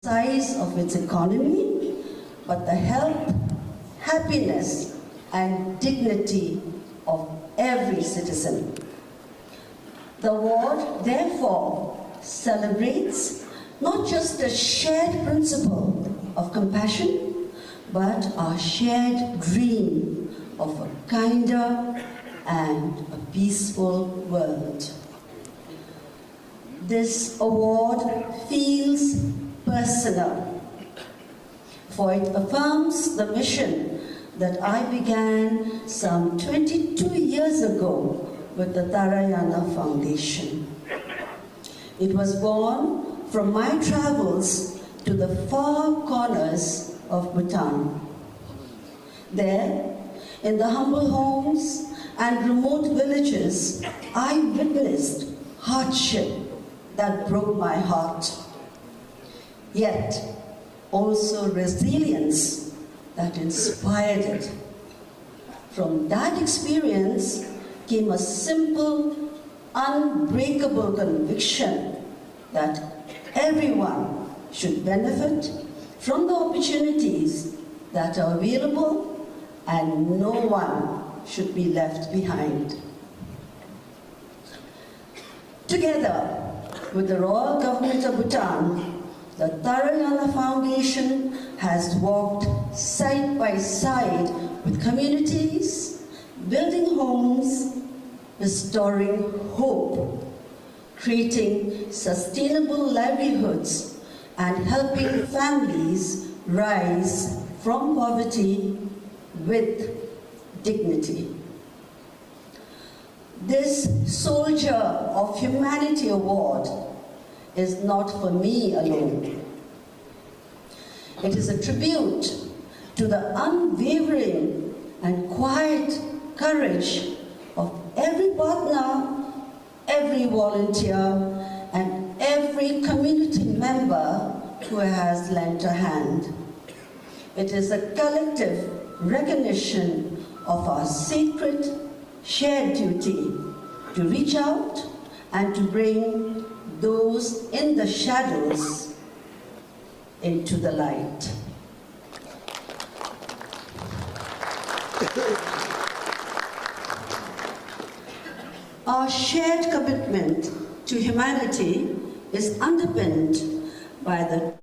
size of its economy, but the health, happiness, and dignity of every citizen. The award, therefore, celebrates not just a shared principle of compassion, but our shared dream of a kinder and a peaceful world. This award feels personal, for it affirms the mission that I began some 22 years ago with the Tharayana Foundation. It was born from my travels to the far corners of Bhutan. There, in the humble homes and remote villages, I witnessed hardship that broke my heart, yet also resilience that inspired it. From that experience came a simple, unbreakable conviction that everyone should benefit from the opportunities that are available and no one should be left behind. Together with the Royal Government of Bhutan, the Tharayana Foundation has walked side by side with communities, building homes, restoring hope, creating sustainable livelihoods, and helping families rise from poverty with dignity. This Soldier of Humanity Award is not for me alone. It is a tribute to the unwavering and quiet courage of every partner, every volunteer, and every community member who has lent a hand. It is a collective recognition of our sacred, shared duty to reach out and to bring those in the shadows into the light. Our shared commitment to humanity is underpinned by the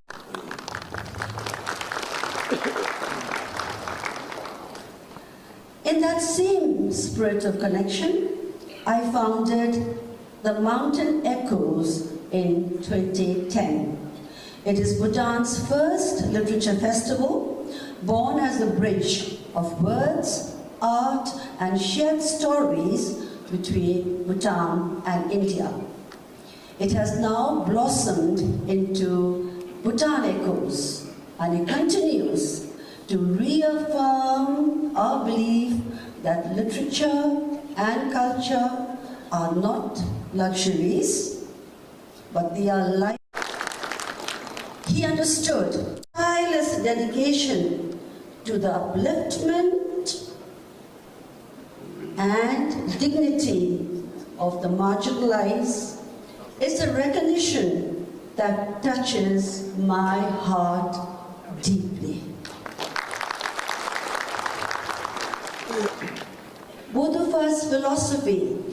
In that same spirit of connection, I founded the Mountain Echoes in 2010. It is Bhutan's first literature festival, born as a bridge of words, art, and shared stories between Bhutan and India. It has now blossomed into Bhutan Echoes, and it continues to reaffirm our belief that literature and culture are not luxuries, but they are life. He understood tireless dedication to the upliftment and dignity of the marginalized is a recognition that touches my heart deeply. Both of us philosophy